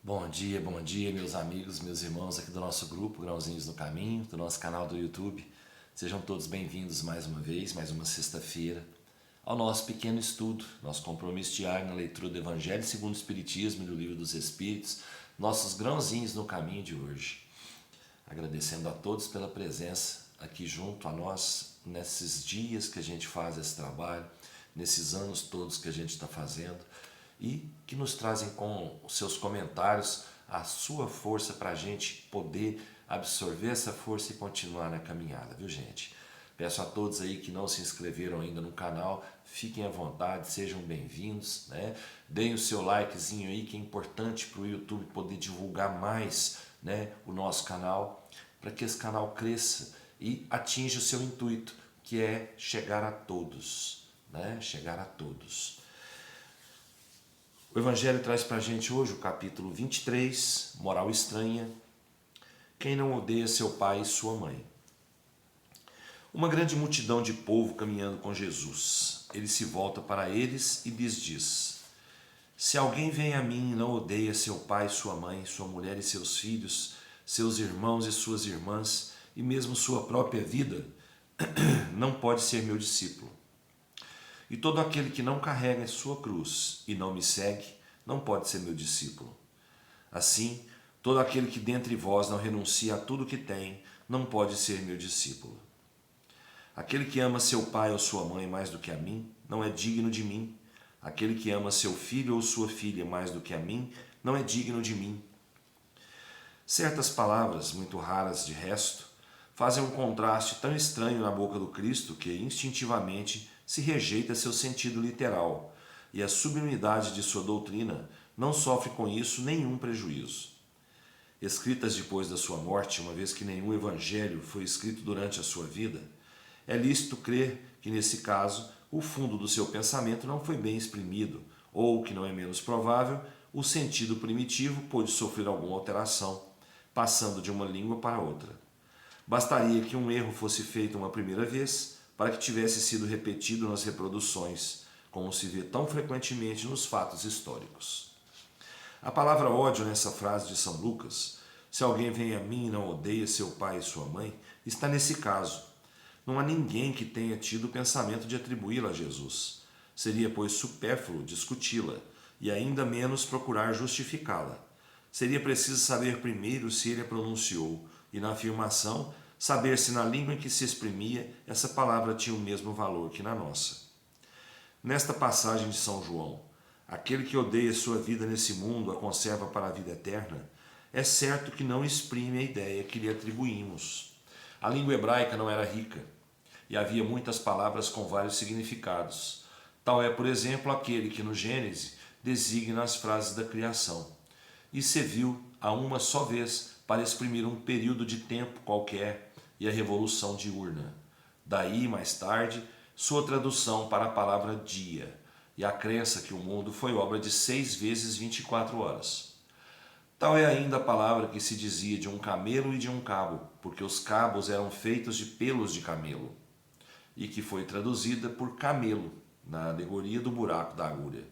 Bom dia, meus amigos, meus irmãos aqui do nosso grupo Grãozinhos no Caminho, do nosso canal do YouTube. Sejam todos bem-vindos mais uma vez, mais uma sexta-feira, ao nosso pequeno estudo, nosso compromisso diário na leitura do Evangelho segundo o Espiritismo e do Livro dos Espíritos, nossos grãozinhos no caminho de hoje. Agradecendo a todos pela presença aqui junto a nós, nesses dias que a gente faz esse trabalho, nesses anos todos que a gente está fazendo, e que nos trazem com os seus comentários a sua força para a gente poder absorver essa força e continuar na caminhada, viu gente? Peço a todos aí que não se inscreveram ainda no canal, fiquem à vontade, sejam bem-vindos, né? Deem o seu likezinho aí, que é importante para o YouTube poder divulgar mais, né, o nosso canal, para que esse canal cresça e atinja o seu intuito, que é chegar a todos, né? Chegar a todos. O Evangelho traz para a gente hoje o capítulo 23, moral estranha, quem não odeia seu pai e sua mãe. Uma grande multidão de povo caminhando com Jesus. Ele se volta para eles e lhes diz: se alguém vem a mim e não odeia seu pai, sua mãe, sua mulher e seus filhos, seus irmãos e suas irmãs, e mesmo sua própria vida, não pode ser meu discípulo. E todo aquele que não carrega a sua cruz e não me segue, não pode ser meu discípulo. Assim, todo aquele que dentre vós não renuncia a tudo que tem, não pode ser meu discípulo. Aquele que ama seu pai ou sua mãe mais do que a mim, não é digno de mim. Aquele que ama seu filho ou sua filha mais do que a mim, não é digno de mim. Certas palavras, muito raras de resto, fazem um contraste tão estranho na boca do Cristo que, instintivamente, se rejeita seu sentido literal, e a sublimidade de sua doutrina não sofre com isso nenhum prejuízo. Escritas depois da sua morte, uma vez que nenhum evangelho foi escrito durante a sua vida, é lícito crer que, nesse caso, o fundo do seu pensamento não foi bem exprimido, ou, que não é menos provável, o sentido primitivo pôde sofrer alguma alteração, passando de uma língua para outra. Bastaria que um erro fosse feito uma primeira vez para que tivesse sido repetido nas reproduções, como se vê tão frequentemente nos fatos históricos. A palavra ódio nessa frase de São Lucas, se alguém vem a mim e não odeia seu pai e sua mãe, está nesse caso. Não há ninguém que tenha tido o pensamento de atribuí-la a Jesus. Seria, pois, supérfluo discuti-la, e ainda menos procurar justificá-la. Seria preciso saber primeiro se ele a pronunciou, e na afirmação, saber se na língua em que se exprimia essa palavra tinha o mesmo valor que na nossa. Nesta passagem de São João, aquele que odeia sua vida nesse mundo a conserva para a vida eterna, é certo que não exprime a ideia que lhe atribuímos. A língua hebraica não era rica, e havia muitas palavras com vários significados. Tal é, por exemplo, aquele que no Gênesis designa as frases da criação, e se viu a uma só vez para exprimir um período de tempo qualquer e a revolução diurna. Daí, mais tarde, sua tradução para a palavra dia, e a crença que o mundo foi obra de 6 vezes 24 horas. Tal é ainda a palavra que se dizia de um camelo e de um cabo, porque os cabos eram feitos de pelos de camelo, e que foi traduzida por camelo, na alegoria do buraco da agulha.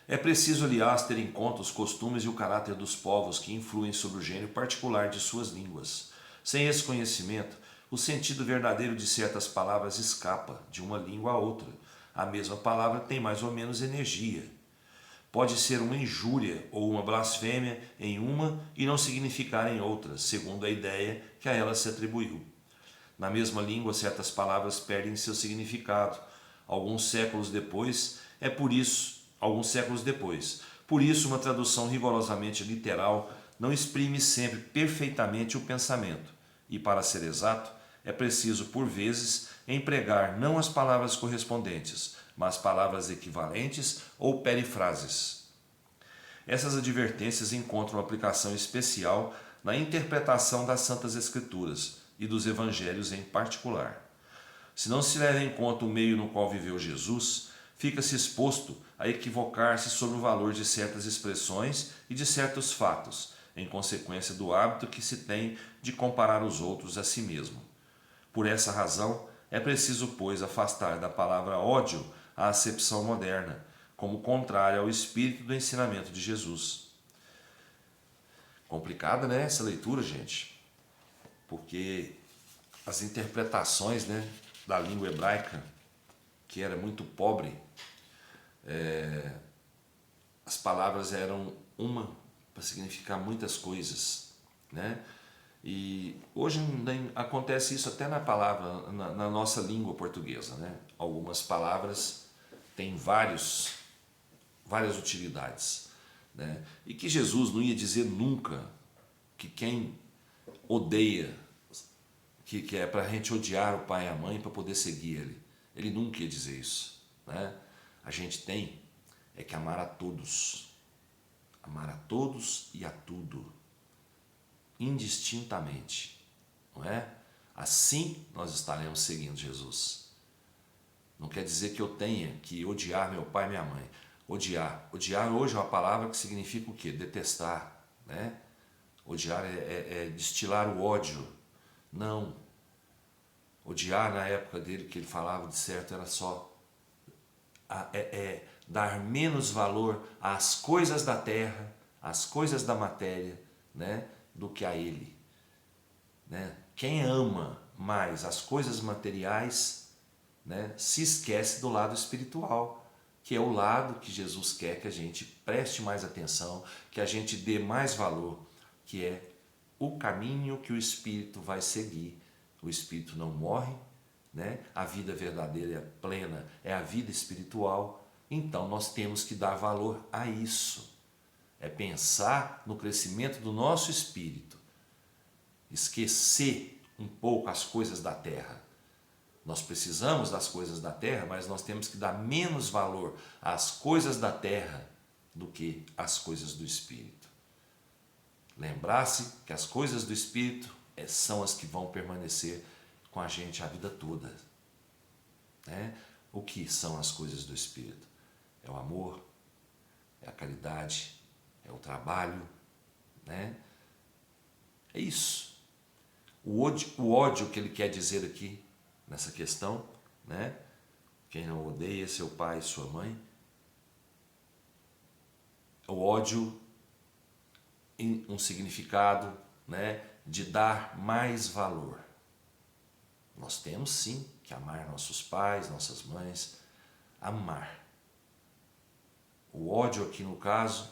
É preciso, aliás, ter em conta os costumes e o caráter dos povos que influem sobre o gênio particular de suas línguas. Sem esse conhecimento, o sentido verdadeiro de certas palavras escapa de uma língua a outra. A mesma palavra tem mais ou menos energia. Pode ser uma injúria ou uma blasfêmia em uma e não significar em outra, segundo a ideia que a ela se atribuiu. Na mesma língua, certas palavras perdem seu significado. Alguns séculos depois. Por isso, uma tradução rigorosamente literal não exprime sempre perfeitamente o pensamento, e, para ser exato, é preciso, por vezes, empregar não as palavras correspondentes, mas palavras equivalentes ou perifrases. Essas advertências encontram aplicação especial na interpretação das Santas Escrituras e dos Evangelhos em particular. Se não se leva em conta o meio no qual viveu Jesus, fica-se exposto a equivocar-se sobre o valor de certas expressões e de certos fatos, em consequência do hábito que se tem de comparar os outros a si mesmo. Por essa razão, é preciso, pois, afastar da palavra ódio a acepção moderna, como contrária ao espírito do ensinamento de Jesus. Complicada, né, essa leitura, gente? Porque as interpretações, né, da língua hebraica, que era muito pobre, as palavras eram uma para significar muitas coisas, né? E hoje acontece isso até na palavra, na nossa língua portuguesa, né? Algumas palavras têm várias utilidades, né? E que Jesus não ia dizer nunca que quem odeia, que é para a gente odiar o pai e a mãe para poder seguir ele. Ele nunca ia dizer isso, né? A gente tem que amar a todos e a tudo, indistintamente, não é? Assim nós estaremos seguindo Jesus. Não quer dizer que eu tenha que odiar meu pai e minha mãe. Odiar hoje é uma palavra que significa o quê? Detestar, né? Odiar é destilar o ódio. Não. Odiar na época dele, que ele falava de certo, era só dar menos valor às coisas da terra, às coisas da matéria, né, do que a ele, né? Quem ama mais as coisas materiais, né, se esquece do lado espiritual, que é o lado que Jesus quer que a gente preste mais atenção, que a gente dê mais valor, que é o caminho que o Espírito vai seguir. O Espírito não morre, né? A vida verdadeira, plena, é a vida espiritual. Então nós temos que dar valor a isso. É pensar no crescimento do nosso espírito. Esquecer um pouco as coisas da terra. Nós precisamos das coisas da terra, mas nós temos que dar menos valor às coisas da terra do que às coisas do espírito. Lembrar-se que as coisas do espírito são as que vão permanecer com a gente a vida toda, né? O que são as coisas do espírito? É o amor, é a caridade, é o trabalho, né? É isso. O ódio que ele quer dizer aqui nessa questão, né? Quem não odeia seu pai e sua mãe, o ódio em um significado, né, de dar mais valor. Nós temos sim que amar nossos pais, nossas mães, amar. O ódio aqui no caso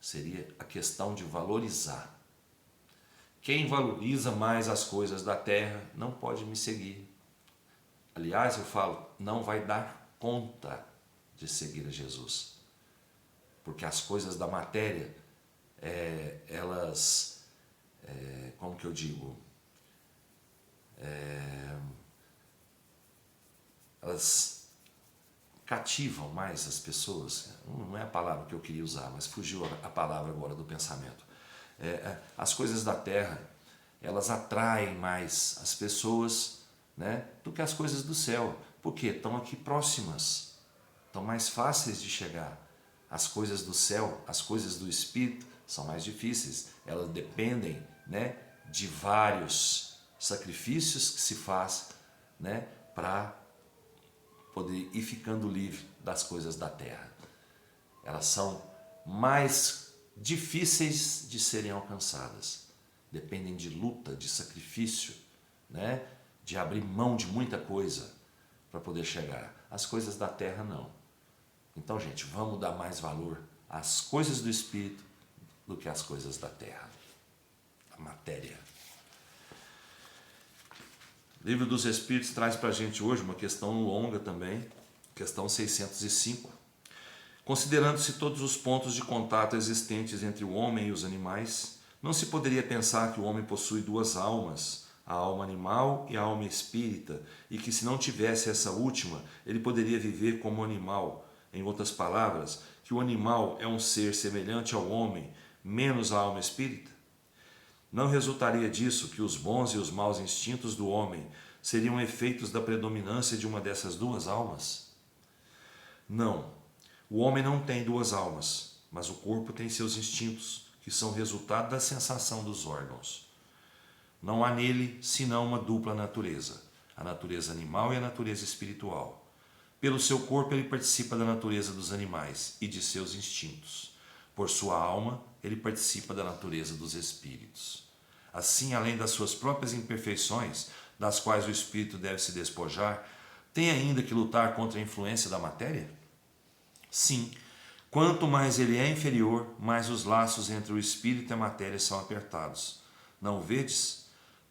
seria a questão de valorizar. Quem valoriza mais as coisas da terra não pode me seguir. Aliás, eu falo, não vai dar conta de seguir a Jesus. Porque as coisas da matéria, elas, como que eu digo? Elas cativam mais as pessoas. Não é a palavra que eu queria usar, mas fugiu a palavra agora do pensamento. As coisas da terra, elas atraem mais as pessoas, né, do que as coisas do céu. Porque estão aqui próximas, estão mais fáceis de chegar. As coisas do céu, as coisas do Espírito são mais difíceis. Elas dependem, né, de vários sacrifícios que se faz, né, para poder ir ficando livre das coisas da terra. Elas são mais difíceis de serem alcançadas. Dependem de luta, de sacrifício, né, de abrir mão de muita coisa para poder chegar. As coisas da terra não. Então, gente, vamos dar mais valor às coisas do Espírito do que às coisas da terra, a matéria. O Livro dos Espíritos traz para a gente hoje uma questão longa também, questão 605. Considerando-se todos os pontos de contato existentes entre o homem e os animais, não se poderia pensar que o homem possui duas almas, a alma animal e a alma espírita, e que se não tivesse essa última, ele poderia viver como animal. Em outras palavras, que o animal é um ser semelhante ao homem, menos a alma espírita? Não resultaria disso que os bons e os maus instintos do homem seriam efeitos da predominância de uma dessas duas almas? Não, o homem não tem duas almas, mas o corpo tem seus instintos, que são resultado da sensação dos órgãos. Não há nele senão uma dupla natureza, a natureza animal e a natureza espiritual. Pelo seu corpo ele participa da natureza dos animais e de seus instintos. Por sua alma ele participa da natureza dos espíritos. Assim, além das suas próprias imperfeições, das quais o espírito deve se despojar, tem ainda que lutar contra a influência da matéria? Sim, quanto mais ele é inferior, mais os laços entre o espírito e a matéria são apertados. Não o vedes?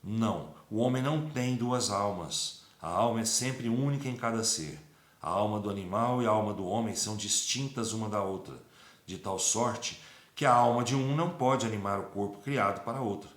Não, o homem não tem duas almas. A alma é sempre única em cada ser. A alma do animal e a alma do homem são distintas uma da outra, de tal sorte que a alma de um não pode animar o corpo criado para outro.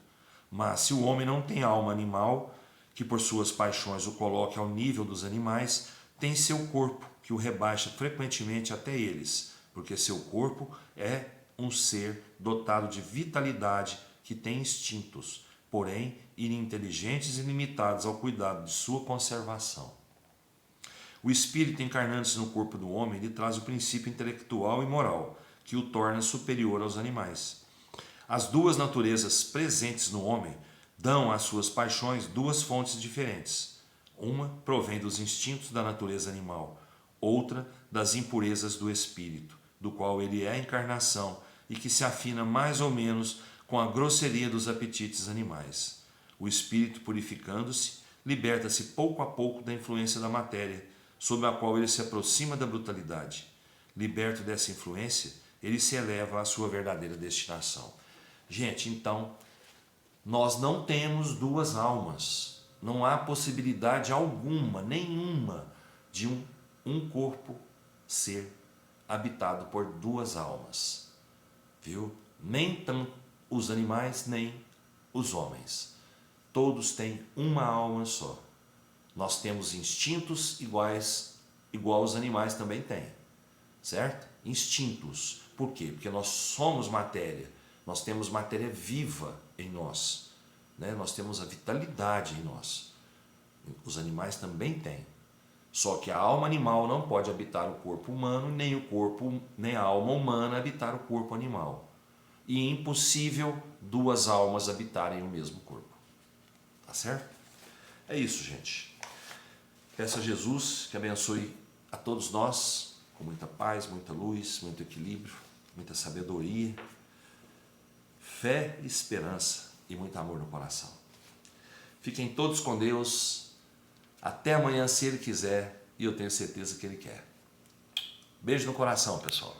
Mas se o homem não tem alma animal, que por suas paixões o coloque ao nível dos animais, tem seu corpo, que o rebaixa frequentemente até eles, porque seu corpo é um ser dotado de vitalidade que tem instintos, porém ininteligentes e limitados ao cuidado de sua conservação. O espírito, encarnando-se no corpo do homem, lhe traz o princípio intelectual e moral, que o torna superior aos animais. As duas naturezas presentes no homem dão às suas paixões duas fontes diferentes. Uma provém dos instintos da natureza animal, outra das impurezas do espírito, do qual ele é a encarnação e que se afina mais ou menos com a grosseria dos apetites animais. O espírito, purificando-se, liberta-se pouco a pouco da influência da matéria, sob a qual ele se aproxima da brutalidade. Liberto dessa influência, ele se eleva à sua verdadeira destinação. Gente, então, nós não temos duas almas. Não há possibilidade alguma, nenhuma, de um corpo ser habitado por duas almas. Viu? Nem tanto os animais, nem os homens. Todos têm uma alma só. Nós temos instintos igual os animais também têm, certo? Instintos. Por quê? Porque nós somos matéria. Nós temos matéria viva em nós, né? Nós temos a vitalidade em nós. Os animais também têm. Só que a alma animal não pode habitar o corpo humano, nem a alma humana habitar o corpo animal. E é impossível duas almas habitarem o mesmo corpo. Tá certo? É isso, gente. Peço a Jesus que abençoe a todos nós com muita paz, muita luz, muito equilíbrio, muita sabedoria, fé, esperança e muito amor no coração. Fiquem todos com Deus. Até amanhã, se Ele quiser, e eu tenho certeza que Ele quer. Beijo no coração, pessoal.